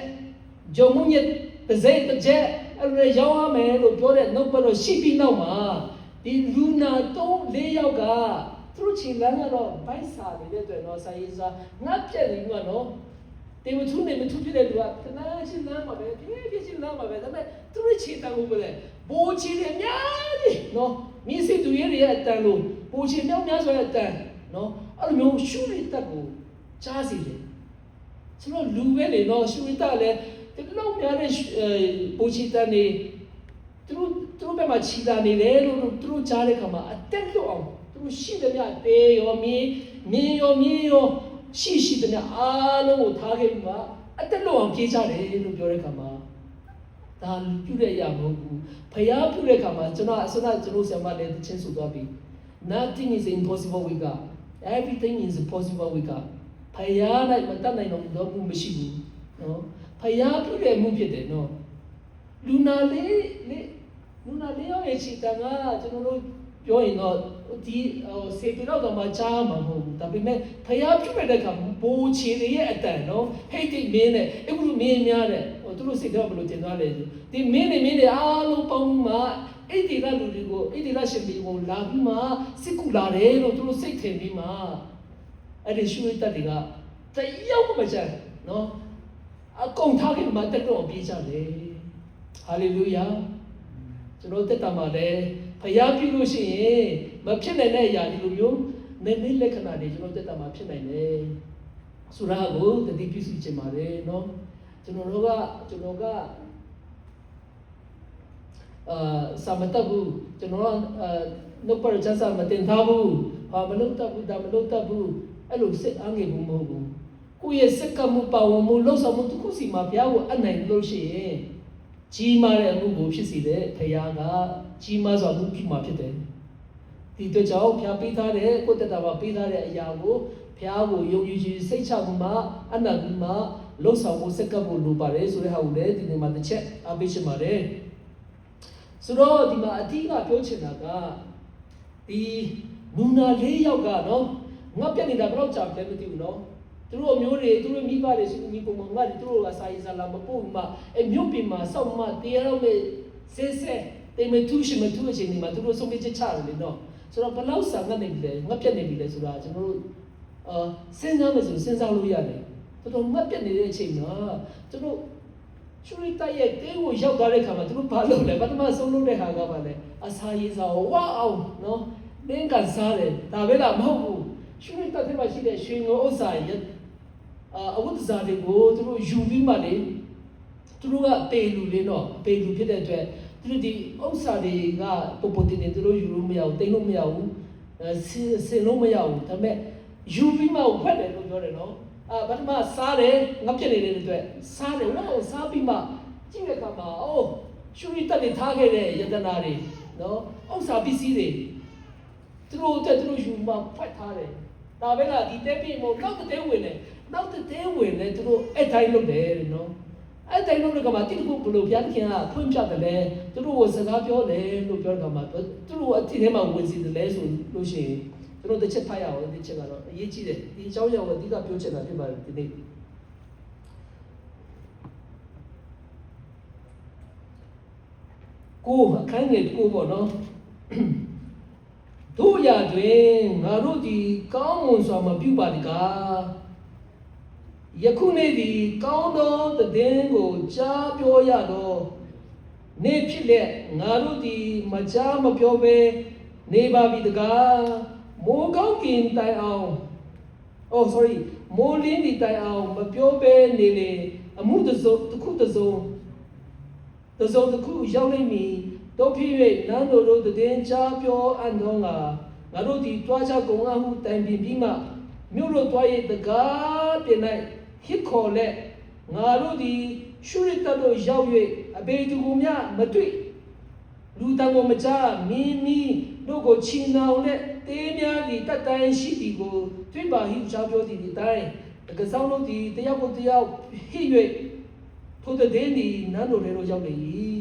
ဂျုံမှုညက်တစ်စိတ်တစ်ချက်အဲ့လိုရောင်းရမယ်လို့ပြောတဲ့နှုတ်ဘက်တော့ရှိပြီးနောက်မှာဒီလူနာ3-4ယောက်ကသူတို့ချိန်လန်းကတော့ဘိုက်စာနေတဲ့အတွက်တော့စာရေးစာငတ်ပြက်နေမှာနော်တေမထူးနေမထူးဖြစ်တဲ့လူကတနာချင်းလမ်းမှာပဲပြည့်ချင်းလမ်းမှာပဲဒါပေမဲ့သူတို့ချိန်တန်ကိုပဲဘိုးချင်းတွေအများကြီးနော်မြစ်စစ်သူရဲတွေရဲ့အတန်လို့ဘိုးချင်းမြောက်များဆိုတဲ့အတန်နော်အဲ့လိုမျိုးရှုရတက်ကိုကြားစီတယ်ဆိုတော့လူပဲလေနော်ရှုရတက်လည်း ဒီလောက်များတဲ့ပိုချီတန်နေသူတို့ဘက်မှာခြိတာနေတယ်လို့သူတို့ကြားတဲ့ခါမှာအတက်လွတ်အောင်သူတို့ရှိတယ်များတေးရောမြင်းရောရှိတယ်များအားလုံးကိုထားခဲ့ပြီးမှအတက်လွတ်အောင်ပြေးကြတယ်လို့ပြောတဲ့ခါမှာဒါပြုတဲ့အရာမဟုတ်ဘူးဖျားပြုတဲ့ခါမှာကျွန်တော်အစနာကျွန်တော်ဆရာမလည်းချင်းဆိုသွားပြီ nothing is impossible with God everything is possible with God ဖျားလိုက်မတတ်နိုင်တော့ဘူးမရှိဘူးနော်ဖျားပြုတဲ့မှုဖြစ်တယ်နော်လူနာလေးရောရဲ့ခြေတံကကျွန်တော်တို့ပြောရင်တော့ဒီစေတီတော့မှကြားမှာမဟုတ်ဘူးဒါပေမဲ့ဖျားပြုတဲ့ခါပိုးခြေရဲ့အတန်နော်ဟိတ်တိတ်မင်းနဲ့အခုမင်းများတဲ့သူတို့စိတ်တော့ဘယ်လိုတင်သွားလဲဒီမင်းတွေအားလုံးပေါင်းမှအဲ့ဒီကလူတွေကိုအဲ့ဒီကရှင်တွေကိုလာပြီးမှစစ်ကူလာတယ်လို့သူတို့စိတ်ထင်ပြီးမှအဲ့ဒီရှုရတတ်တွေကတယောက်မှမချမ်းနော်အကုန်ထားခဲ့မှတက်တော့ပြေးကြတယ်ဟာလေလုယာကျွန်တော်တက်တာမှာလည်းဖျားပြုလို့ရှိရင်မဖြစ်နိုင်တဲ့အရာဒီလိုမျိုးနည်းနည်းလက္ခဏာတွေကျွန်တော်တက်တာမှာဖြစ်နိုင်တယ်ဆိုတာကိုတတိပြုစုခြင်းပါတယ်နော်ကျွန်တော်ကစာမတတ်ဘူးကျွန်တော်နှုတ်ပတ်ချမ်းစာမတင်ထားဘူးဟာမလုပ်တတ်ဘူးဒါမလုပ်တတ်ဘူးအဲ့လိုစိတ်အားငယ်ဘူးမဟုတ်ဘူးကိုယ့်ရဲ့စက္ကမှုပါဝင်မှုလှုပ်ဆောင်မှုတစ်ခုစီမှာဘုရားကိုအနိုင်လို့ရှိရင်ကြီးမားတဲ့အမှုကိုဖြစ်စေတဲ့ဘုရားကကြီးမားစွာမှုပြုမှာဖြစ်တယ်ဒီအတွက်ကြောင့်ဘုရားပေးထားတဲ့ကိုယ့်တက်တာမှာပေးထားတဲ့အရာကိုဘုရားကိုယုံကြည်ခြင်းစိတ်ချမှုမှာအနန္တမှာလှုပ်ဆောင်မှုစက္ကမှုလိုပါတယ်ဆိုတဲ့ဟာကိုလည်းဒီနေ့မှာတစ်ချက်အားပေးချင်ပါတယ်ဆိုတော့ဒီမှာအဓိကပြောချင်တာကဒီလူနာ၄ယောက်ကနော်ငါပြနေတာဘယ်တော့ကြာလဲမသိဘူးနော်သူတို့မျိုးတွေသူတို့မိဘတွေစုညီပုံမှန်ကသူတို့ကစာရေးစာလာမပို့မှမြို့ပြင်မှာစောက်မှတရားတော်နဲ့ဆက်တေမတူရှိမတူအချိန်ဒီမှာသူတို့ဆုံးဖြတ်ချက်ချတယ်လေနော်ဆိုတော့ဘယ်လောက်စာငတ်နေပြီလဲငတ်ပြတ်နေပြီလဲဆိုတာကျွန်တော်တို့စဉ်းစားမယ်ဆိုစဉ်းစားလို့ရတယ်တော်တော်ငတ်ပြတ်နေတဲ့အချိန်မှာသူတို့ချူရီတရဲ့တေးကိုရောက်သွားတဲ့ခါမှာသူတို့ဘာလုပ်လဲပထမဆုံးလုပ်တဲ့ဟာကဘာလဲအစာရေးစာဝါအောင်နော်သင်္ကန်စားတယ်ဒါပဲလားမဟုတ်ဘူးချူရီတတဲ့မှာရှိတဲ့ရွှေငိုဥစ္စာရဲ့အဝတ်စားတွေကိုသူတို့ယူပြီးမှလေသူတို့ကပေလူလေးတော့ပေလူဖြစ်တဲ့အတွက်သူတို့ဒီဥစ္စာတွေကပုံတင်နေသူတို့ယူလို့မရဘူးတိတ်လို့မရဘူးဆင်လို့မရဘူးဒါပေမဲ့ယူပြီးမှဖက်တယ်လို့ပြောတယ်နော်ဘာမှစားတယ်ငါပြစ်နေတဲ့အတွက်စားတယ်ဝါစားပြီးမှကြည့်တဲ့အခါမှာအိုးရှူရီတက်နေထားခဲ့တဲ့ယတနာတွေနော်ဥစ္စာပစ္စည်းတွေသူတို့ယူမှဖက်ထားတယ်ဒါပဲလားဒီတက်ပြီးမို့နောက်တဲ့ဝင်တယ်နောက်တဲ့ဝင်တယ်သူတို့အဲ့တိုင်းလုပ်တယ်နော်အဲ့တိုင်းလုပ်တဲ့ကမှာတိတိကိုဘလို့ဘုရားခင်ကဖွင့်ပြတယ်လေသူတို့ကိုစကားပြောတယ်လို့ပြောတဲ့ကမှာသူတို့အတိထဲမှာဝင်စီတယ်လေဆိုလို့ရှိရင်သူတို့တစ်ချက်ဖတ်ရအောင်ဒီချက်ကတော့အရေးကြီးတယ်ဒီအကြောင်းအရာကိုအဓိကပြောချင်တာဖြစ်ပါတယ်ဒီနေ့ကိုအခန်းငယ်ကိုပေါ့နော်တို့ရတွင်ငါတို့ဒီကောင်းမွန်စွာမပြုပါတကားယခုနေ့ဒီကောင်းသောသင်းကိုကြားပြောရသောနေ့ဖြစ်လက်ငါတို့ဒီမကြားမပြောဘဲနေပါပြီတကားမိုးကောင်းကင်တိုင်အောင်မိုးလင်းဒီတိုင်အောင်မပြောဘဲနေလေအမှုတစ်စုံတစ်ခုရောက်နေမည်တို့ဖြစ်၍နန်းတော်တို့တည်င်းကြားပြောအံ့သောငါတို့ဒီတွားချကုန်အမှုတိုင်ပြီးမှမြို့တို့တွား၍တကားပြင်၌ဟစ်ခေါ်လက်ငါတို့ဒီရှုရတတို့ရောက်၍အဘေသူကိုမြမတွေ့လူတန်ကိုမကြားမင်းတို့ကိုချီနှောင်တဲ့တေးများဒီတတ်တိုင်းရှိသည်ကိုတွေ့ပါဟိချောပြောသည်ဒီတိုင်းတကဆောင်တို့ဒီတယောက်ကိုတယောက်ဟိ၍ထိုတဲ့ဒီနန်းတော်တွေရောက်နေ၏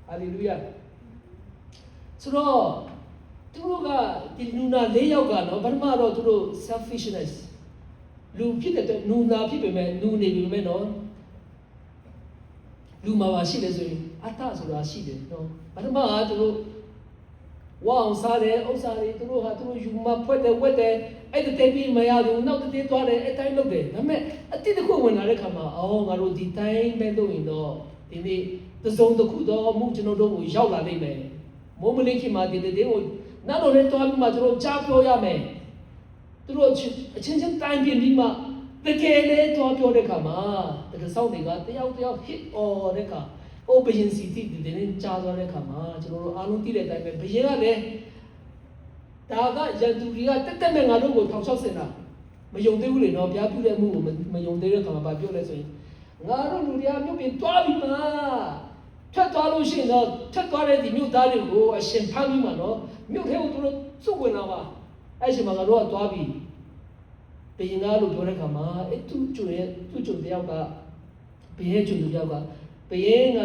ဟာလေလုယာဆိုတော့သူတို့ကဒီလူနာ၄ယောက်ကနော်ဘာမှတော့သူတို့ selfishness လူဖြစ်တဲ့နူနာဖြစ်ပေမဲ့နူနေပေမဲ့နော်လူမှာပါရှိတယ်ဆိုရင်အတ္တဆိုတာရှိတယ်နော်ဘာမှသူတို့ဝအောင်စားတယ်ဥစ္စာတွေသူတို့ဟာသူတို့ယူမဖွက်တယ်ဝက်တယ်အဲ့တဲ့ပြီးမရဘူးနောက်တဲ့သွားတယ်အဲ့တိုင်းလုပ်တယ်ဒါပေမဲ့အတိတ်တစ်ခုဝင်လာတဲ့ခါမှာငါတို့ဒီတိုင်းပဲလုပ်ရင်တော့ဒီနေ့သုံးတစ်ခုတော့မှုကျွန်တော်တို့ကိုရောက်လာနိုင်မယ်မိုးမလင်းခင်မှာဒီတဲ့ကိုနောက်တော့လည်းတွားပြီးမှကျွန်တော်ကြားပြောရမယ်သူတို့အချင်းချင်းတိုင်းပြင်ပြီးမှ တကယ်လေတော့ပြောတဲ့ခါမှာတကယ်ဆောင်တွေကတယောက် hit or တဲ့ခါ open city ဒီနေ့ကြားသွားတဲ့ခါမှာကျွန်တော်တို့အားလုံးသိတဲ့အတိုင်းပဲဘယင်ကလည်းဒါကရန်သူတွေကတက်နဲ့ငါတို့ကို1600တာမယုံသေးဘူးလေနော်ဘုရားပြုတဲ့မှုကိုမယုံသေးတဲ့ခါမှာပြောလဲဆိုရင်ငါတို့လူတွေကမြို့ပြင်တွားပြီးမှထက်သွားလို့ရှိရင်တော့ထက်သွားတဲ့ဒီမြို့သားတွေကိုအရှင်ဖမ်းပြီးမှနော်မြို့ထဲကိုသူတို့စုဝင်လာပါအဲ့ဒီမှာငါတို့ကတွားပြီးဘယင်ကလို့ပြောတဲ့ခါမှာသူ့ကျွန်းတယောက်ကဘယင်ကျွန်းတယောက်ကဘယင်က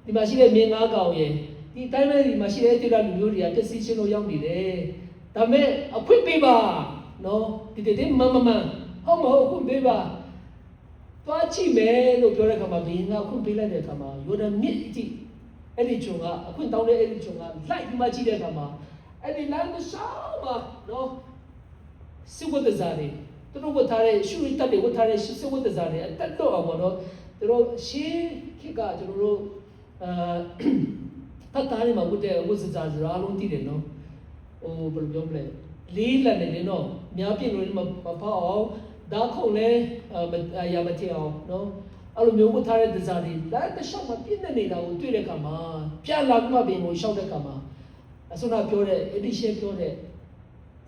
ဒီမှာရှိတဲ့မြင်း၅ကောင်ရဲ့ဒီတိုင်းမဲ့ဒီမှာရှိတဲ့တိရလူမျိုးတွေကပစ္စည်းချင်းလို့ရောက်နေတယ်ဒါမဲ့အခွင့်ပေးပါနော်ဒီမဟုတ်မဟုတ်ခွင့်ပေးပါသွားကြည့်မယ်လို့ပြောတဲ့ခါမှာဘယင်ကခွင့်ပေးလိုက်တဲ့ခါမှာယောဒန်မြစ်အထိအဲ့ဒီကျွန်းကအခွင့်တောင်းတဲ့အဲ့ဒီကျွန်းကလိုက်ပြီးမှကြည့်တဲ့ခါမှာအဲ့ဒီလမ်းမရှောင်းမှာနော်စစ်ဝတ်တဲ့ဇာတ်တွေသူတို့ဝတ်ထားတဲ့ရှူရီတက်တွေဝတ်ထားတဲ့စစ်ဝတ်တဲ့ဇာတ်တွေအတက်တော့အောင်ပေါ့နော်သူတို့ရှင်းခေတ်ကကျွန်တော်တို့တတ်တားတွေမှာဝတ်တဲ့ဝတ်စဇာတ်အားလုံးသိတယ်နော်ဘယ်လိုပြောမလဲလေးလက်နဲ့လေနော်များပြည့်လို့မဖောက်အောင်ဒါခုံလဲရမထအောင်နော်အဲ့လိုမျိုးဝတ်ထားတဲ့ဇာတ်တွေလက်တစ်လျှောက်မှာပြည့်နေနေတာကိုတွေ့တဲ့အခါမှာပြန်လာပြီးမှဘင်ကိုရှောက်တဲ့အခါမှာအစွမ်းပြောတဲ့ edition ပြောတဲ့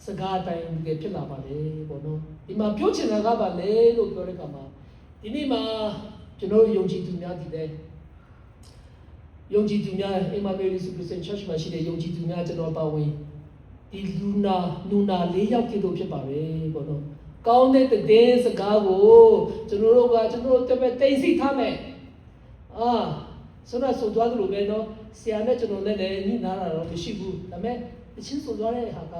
စကားတိုင်းဖြစ်လာပါလေပေါ့နော်ဒီမှာပြောချင်တာကပါလေလို့ပြောတဲ့အခါမှာဒီနေ့မှာကျွန်တော်ယုံကြည်သူများဒီတဲ့ယုံကြည်သူများအင်မာနွေလ်စုခရစ်စတန် church မှာရှိတဲ့ယုံကြည်သူများကျွန်တော်ပါဝင်ဒီနူနာ၄ယောက်ကိတို့ဖြစ်ပါပဲပေါ့နော်ကောင်းတဲ့တဲ့စကားကိုကျွန်တော်တို့တပည့်တိတ်ဆိတ်ထားမယ်ဆိုသွားသလိုပဲနော်ဆရာနဲ့ကျွန်တော်နဲ့လည်းညှိနှိုင်းတာတော့မရှိဘူးဒါပေမဲ့အချင်းဆိုသွားတဲ့ဟာက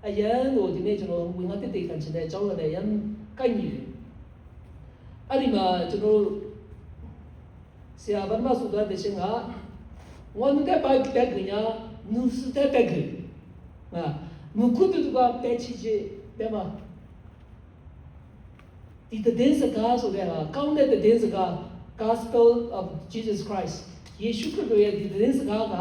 အရန်ကိုဒီနေ့ကျွန်တော်ဝင်ငါတိတ်ခံချင်တဲ့အကြောင်းလည်းအရန်ကိုက်ညီတယ်အဲ့ဒီမှာကျွန်တော်ဆရာဘာမှဆိုသွားတဲ့ချင်းကဝန်တဲ့ပိုက်တဲ့ကညာနုစတဲ့တဲ့ကမခုတူကပဲချီချေတယ်မှာဒီတဲ့စကားဆိုတဲ့ဟာကောင်းတဲ့တဲ့စကား Gospel of Jesus Christ ယေရှုခရစ်တော်ရဲ့ဒီတဲ့စကားက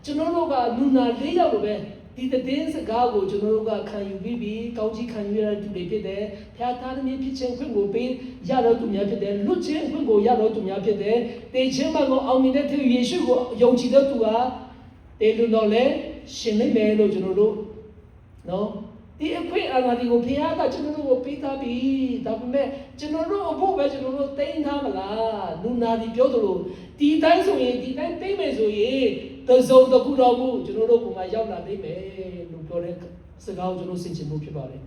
ကျွန်တော်တို့ကနူနာ၄ယောက်လိုပဲဒီတဲ့စကားကိုကျွန်တော်တို့ကခံယူပြီးကောင်းကြီးခံယူရတဲ့သူတွေဖြစ်တယ်။ဖျားသားသမီးဖြစ်ခြင်းခွင့်ကိုပေးရတော့သူများဖြစ်တယ်။လွတ်ခြင်းခွင့်ကိုရတော့သူများဖြစ်တယ်။တေခြင်းမကိုအောင်မြင်တဲ့သူယေရှုကိုယုံကြည်တဲ့သူကတေလူတော်လဲရှင်နေမယ်လို့ကျွန်တော်တို့နော်ဒီအခွင့်အာဏာတွေကိုဖျားကကျွန်တော်တို့ကိုပေးသားပြီးဒါပေမဲ့ကျွန်တော်တို့အဖို့ပဲကျွန်တော်တို့သိမ်းထားမလားလူနာဒီပြောသလိုဒီတိုင်းဆိုရင်ဒီတိုင်းသိမ်းမယ်ဆိုရင်တစုံတစ်ခုတော့ဘူးကျွန်တော်တို့ကရောက်လာနိုင်မယ်လို့ပြောတဲ့စကားကိုကျွန်တော်ဆင်ခြင်မှုဖြစ်ပါတယ်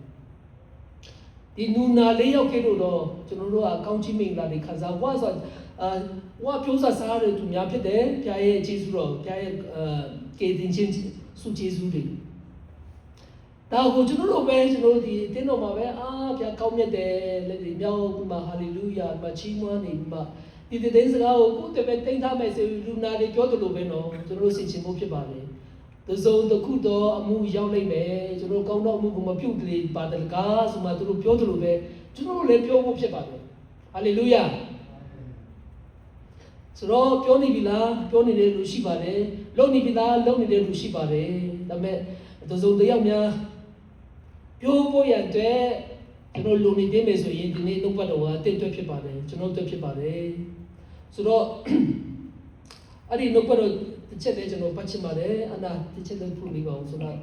ဒီနူနာ၄ယောက်ခဲ့လို့တော့ကျွန်တော်တို့ကကောင်းချီးမင်္ဂလာတွေခံစားဝါဆိုဝါပြောစားတဲ့သူများဖြစ်တယ်ဖျားရဲ့ကျေးဇူးတော်ဖျားရဲ့ကေတင်ချင်းစုကျေးဇူးတွေဒါကိုကျွန်တော်တို့ပဲကျွန်တော်ဒီတင်းတော်မှာပဲဖျားကောင်းမြတ်တယ်လက်တွေမြောက်မှာဟာလေလုယာမှာချီးမွမ်းနေမှာဒီတဲ့စကားကိုကိုယ်တပည့်တိတ်ထားမယ်ဆိုလူနာတွေပြောသလိုပဲနော်ကျွန်တော်တို့ဆင်ခြင်ဖို့ဖြစ်ပါတယ်။တစုံတစ်ခုတော့အမှုရောက်နိုင်မယ်ကျွန်တော်ကောင်းတော့အမှုကိုမပြုတ်တလေပါတယ်ကားဆိုမှသူတို့ပြောသလိုပဲကျွန်တော်တို့လည်းပြောဖို့ဖြစ်ပါတယ်။ဟာလေလုယာ။ဆိုတော့ပြောနေပြီလားပြောနေတဲ့လူရှိပါတယ်။လုံနေပြီလားလုံနေတဲ့လူရှိပါတယ်။ဒါပေမဲ့တစုံတစ်ယောက်များပြောဖို့ရတဲ့ကျွန်တော်လုံနေသေးမယ်ဆိုရင်ဒီနေ့တော့ဘတ်တော်ကတင့်တွဲဖြစ်ပါတယ်ကျွန်တော်တွဲဖြစ်ပါတယ်ဆိုတော့အဲ့ဒီနှုတ်ဘတ်တော်တစ်ချက်လေးကျွန်တော်ပတ်ချင်ပါတယ်အနာတစ်ချက်လေးဖုန်းလေးပါအောင်ဆိုတော့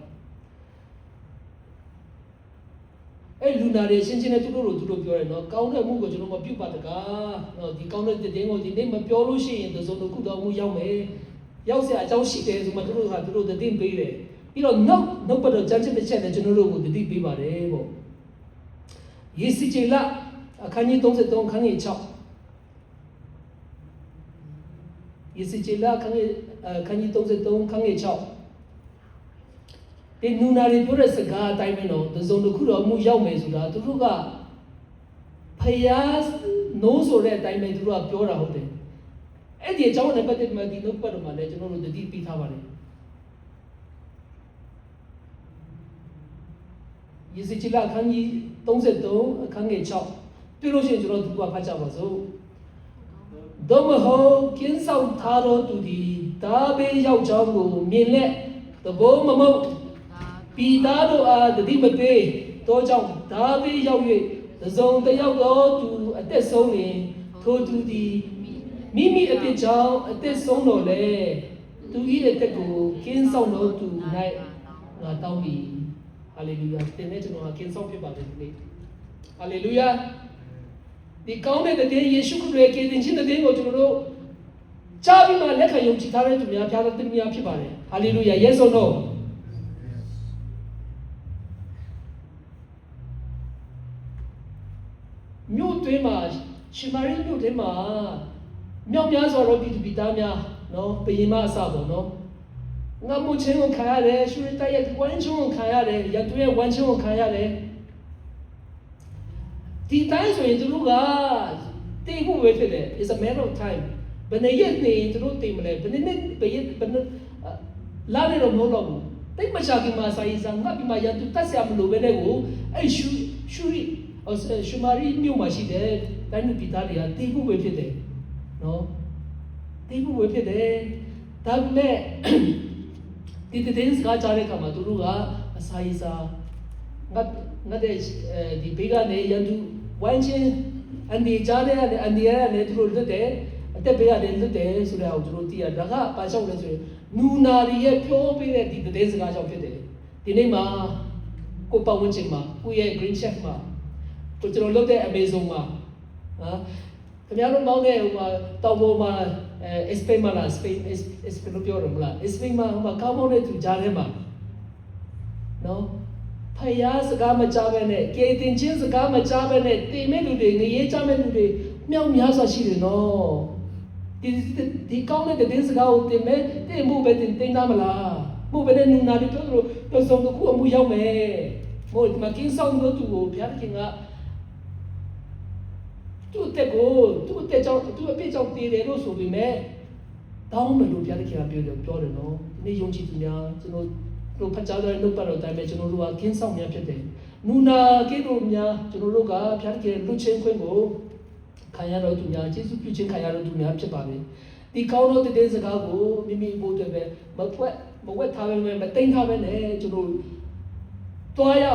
အဲ့လူနာတွေရှင်းရှင်းနဲ့သူတို့ပြောတယ်နော်ကောင်းတဲ့မှုကိုကျွန်တော်မပြုတ်ပါတကားနော်ဒီကောင်းတဲ့တဲ့ကိုဒီနေ့မပြောလို့ရှိရင်တစုံတစ်ခုတော့မှုရောက်မယ်ရောက်စရာအကြောင်းရှိတယ်ဆိုမှသူတို့ကတဲ့ပေးတယ်ပြီးတော့နှုတ်ဘတ်တော်ကြမ်းချက်တစ်ချက်နဲ့ကျွန်တော်တို့ကိုတတိပေးပါတယ်ပေါ့ယေစီကျေလာအခန်းကြီး33ခန်းကြီး6ယေစီကျေလာအခန်းကြီး33ခန်းကြီး6ဒီနူနာတွေပြောတဲ့စကားအတိုင်းပဲနော်တစုံတစ်ခုတော့မှုရောက်မယ်ဆိုတာသူတို့ကဖယားနိုးဆိုတဲ့အတိုင်းပဲသူတို့ကပြောတာဟုတ်တယ်အဲ့ဒီအကြောင်းနဲ့ပတ်သက်မှဒီနှုတ်ပတ်တော်မှာလည်းကျွန်တော်တို့တတိပေးထားပါတယ်ယေစီကျေလာအခန်းကြီး33အခန်းငယ်6တွေ့လို့ရှိရင်ကျွန်တော်ဒီကဖတ်ကြပါစို့ဒမဟောကင်းဆောင်ထားတော်သူဒီဒါဘေးရောက်ကြောင်းကိုမြင်လက်သဘောမမုတ်ပီသားတို့အားတတိမပေးတော့ကြောင့်ဒါဘေးရောက်၍ Zong the Yago to a test only, to do the Mimi at the job, a test song to eat at the go, King Song no to night, not down me. Hallelujah. The national King Song people. Hallelujah. The counted the day Yeshu could break it in the day of Juro. Chabi ma leka yung chitare to me, I've had me up. Hallelujah. Yes or no? New Dema, Shimari New Dema, Miamas or Bitamia, no, Payima Sabo, no. Namuchon Kayare, she retired one chon Kayare, Yatuya one chon Kayare. The times when you look at, they who waited there is a matter of time. But they yet need to do team, but they Lade of Molo. Take my shaggy Masai, and not be my Yatu Tassiam Lubenego, and Shuri. Shumari knew my she dead, then Pitalia, they who waited there. No? They who waited there. That me did the things Gajare Kamaduruga, Asaisa, not the bigger Yandu, Wanchen, and the Jane and the air and the day, at the bigger than the day, so the Autority, Daga, Pasha, Nuna, the pure period, the days Gaja of the day. The name Copa Winchima, we are Green Chef Ma. Put your look at Amazon Ma. Camino Maude, Tawoma, Espemala, Espinopiorumla, Espema, come on to Jarema. No? Payas Gama Javane, Gating Chins Gama Javane, they may do the Yetamen, Miao Miasa she no. The counted the days ago, they move it in Tinamala, move it in Nadito, because of the Kuamuyame. More Makin Song go to Piakinga. To take go, to a bit of the also be met. Down the Lupiakin build of Jordan, no, Nijunchitunia, no Pachada, no Paradimension, no King Song Yapete. Nuna, Kedumia, Junuga, Piakin, Lucien Quengo, Kayano to Nya, Jesus Puchin Kayano to Yapchapavi. The count of the days ago, Mimi Bote, but what having a thing having a Junu. Toya,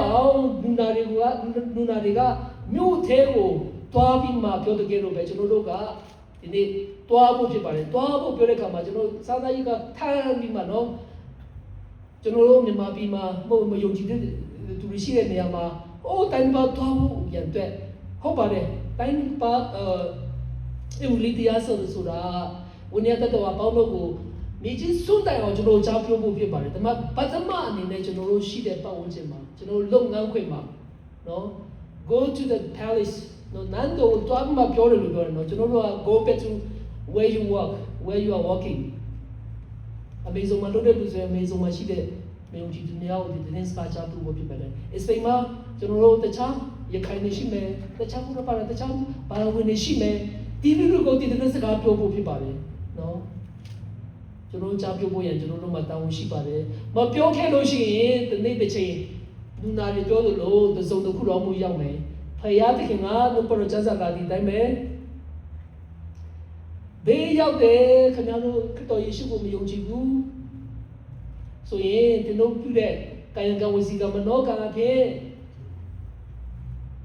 Nunariga, New Table. Toabima, Piotr Gero, Bechunoga, in the Toabo Pipare, Toabo Perecama, Sanaika, Tanimano, General Mabima, Moyoji to receive Niama, oh, time about Toabo, Yante, Hopare, time about Eulidia Sura, when you had the Apollo, Miji Sunda or General Champion Pipare, but the man in the General Shida Pawajima, General Long Anquema, no, go to the palace. No, Nando, talking about pure no, to know go back to where you work, where you are walking. Amazon Malode was amazing machine, Mayuji to Niao, the next patch up to what people. Espema, General the Cham, Yakanishime, the Champa, the Cham, Parawinishime, didn't go to the next guard to people. No? General Chapu and General Matan Shipare, but Pio Kanoshi, the neighbor chain, Nunari Dolo, the Zone of Kuramu Yame. Hayatinga, no Porojaza Ladi Dime. They out there, Canano, Kito Yishu, Yojibu. So, yeah, they know to that. Kayanga was the Gamano, Kanape.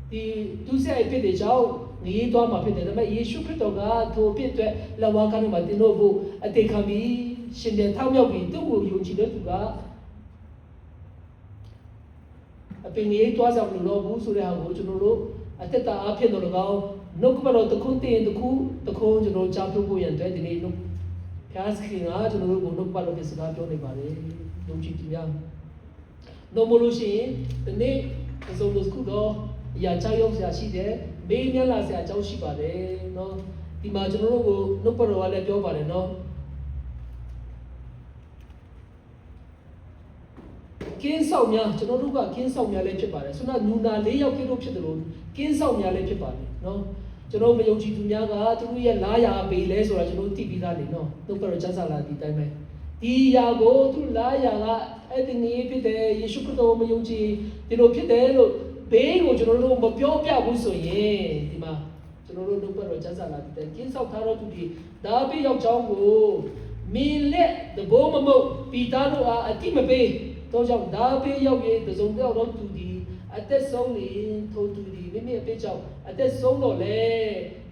The two say I paid the job, the Doma paid the Yishu Kritoga to pit La Wakani Matinobu, a Tekami, Shinda Tamabi, do Yojiga. A penny 8 was of the law, so they have to know. I take the Apia no Logao, no Kubalo, the Kunti and the Ku, the Cones, and no Chapu and 20 no Casking out and no part of his Gato Nevare, no Chitia. No Molushi, the name is almost Kudo, Yachayo Yashide, Bamiala Yachashibare, no, the Marginal, no Parola Jobare, no. King Sonia, to no look King Sonia Lepare, so not Nuna lay out the road, King Sonia Lepare, no. Jerome Yoji to Yaga, to be a liar, be less or a no TV, no, no Parajazala, the time. Iago to Laya, I think Epide, Yeshuko Yoji, the Lopide, Bay or General Mopia, Buso, ye, Dima, General no Parajazala, the King Sotaro to be Darby of Jango, me let the Bomamo, Pitano, a Timabe. Those of Dabe Yogi, the Zonda to the အသက်ဆုံးနေထိုသူဒီမိမိအပြစ်ကြောင့်အသက်ဆုံးတော့လေ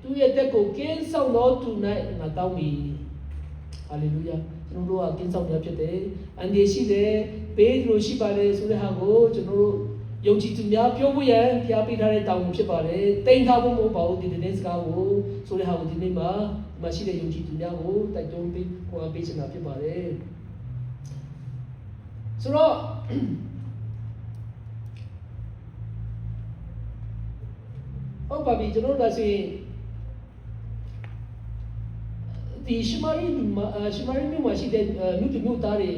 သူရဲ့တက်ကိုကင်းဆောင်တော်သူ၌ငါတောင်းပြီဟာလေလုယာကျွန်တော်တို့ကကင်းဆောင်ရဖြစ်တယ်အန်ဒီရှိတယ်ဘေးလိုရှိပါတယ်ဆိုတဲ့ဟာကိုကျွန်တော်တို့ယုံကြည်သူများပြောဖို့ရန်ဖျားပေးထားတဲ့တောင်းဖြစ်ပါတယ်တိမ်ထားဖို့မဟုတ်ပါဘူးဒီတင်းစကားကိုဆိုတဲ့ဟာကိုဒီနေ့မှာရှိတဲ့ယုံကြည်သူများကိုတိုက်တွန်းပေးခေါ်ပေးချင်တာဖြစ်ပါတယ်ဆိုတော့ဟုတ်ပါပြီကျွန်တော်တို့ဒါဆိုရင်ဒီရှမာရိမြို့မှာရှိတဲ့မြို့သားတွေ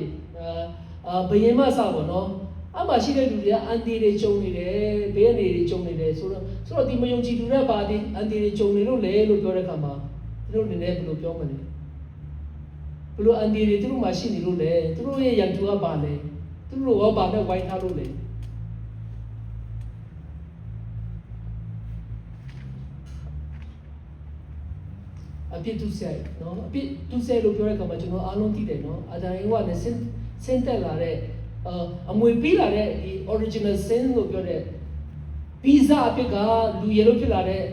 ဘယင်မဆပါတော့အမှရှိတဲ့လူတွေကအန်တီတွေဂျုံနေတယ်ဘေးအနေတွေဂျုံနေတယ်ဆိုတော့ဒီမယုံကြည်သူတွေပါဒီအန်တီတွေဂျုံနေလို့လေလို့ပြောတဲ့အခါမှာသူတို့အနေနဲ့ဘယ်လိုပြောမလဲဘယ်လိုအန်တီတွေသူတို့မှရှိနေလို့လေသူတို့ရဲ့ရန်သူကပါလေသူတို့ရောပါနဲ့ဝိုင်းထားလို့လေအပြစ်သူဆိုင်နော်အပြစ်သူဆိုင်လို့ပြောတဲ့အခါမှာကျွန်တော်အားလုံးသိတယ်နော်အာဒါယဝနဲ့ဆင်းတက်လာတဲ့အမွေပေးလာတဲ့ဒီ original sin လို့ပြောတဲ့ဗီဇအပြစ်ကလူရလို့ဖြစ်လာတဲ့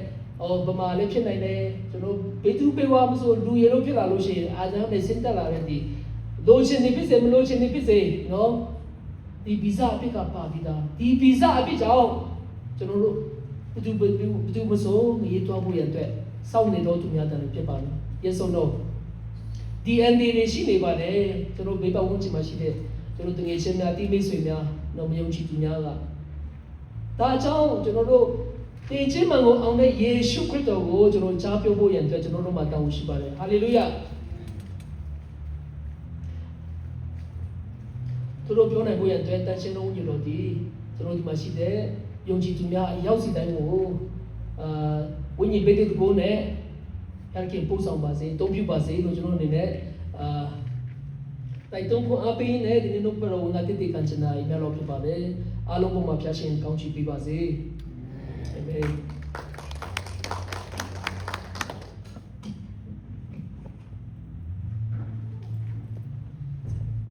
ဗမာလည်းဖြစ်နိုင်တယ်ကျွန်တော်ဘေးသူပေးဝါမဆိုလူရလို့ဖြစ်လာလို့ရှိရင်အာဒါနဲ့ဆင်းတက်လာတဲ့ဒီလိုချင်နေဖြစ်စေမလို့ချင်နေဖြစ်စေနော်ဒီဗီဇအပြစ်ကပါပြီးသားဒီဗီဇအပြစ်ကြောင့်ကျွန်တော်တို့ဘယ်သူမဆိုရေးသွားဖို့ရတဲ့စောင့်နေတော့သူများတယ်ဖြစ်ပါလား yes or no ဒီ ND တွေရှိနေပါတယ်ကျွန်တော်ဘေးပတ်ဝန်းကျင်မှာရှိတဲ့ကျွန်တော်တငယ်ချင်းများတိမိတ်ဆွေများတော့မယုံကြည်သူများကဒါကြောင့်ကျွန်တော်တို့တင်ချင်းမှန်ကိုအောင်တဲ့ယေရှုခရစ်တော်ကိုကျွန်တော်ကြားပြောဖို့ရန်အတွက်ကျွန်တော်တို့မှာတောင်းရှိပါတယ်ဟာလေလုယာသူတို့ပြောနိုင်ဖို့ရန်အတွက်တန်ရှင်းလုံးညတော်ဒီကျွန်တော်ဒီမှာရှိတဲ့ယုံကြည်သူများအရောက်စီတိုင်းကိုဝိညာဉ်ပေးတဲ့ကိုနဲ့အဲ့ဒီပို့ဆောင်ပါစေတုံးပြပါစေလို့ကျွန်တော်အနေနဲ့တိုက်တွန်းဖို့အပေးနဲ့ဒီနေ့တော့ပရောငါတိတိကန်ချင်တာအများလို့ဖြစ်ပါတယ်အားလုံးပေါ်မှာဖျားရှင်ကောင်းချီးပေးပါစေအာမင်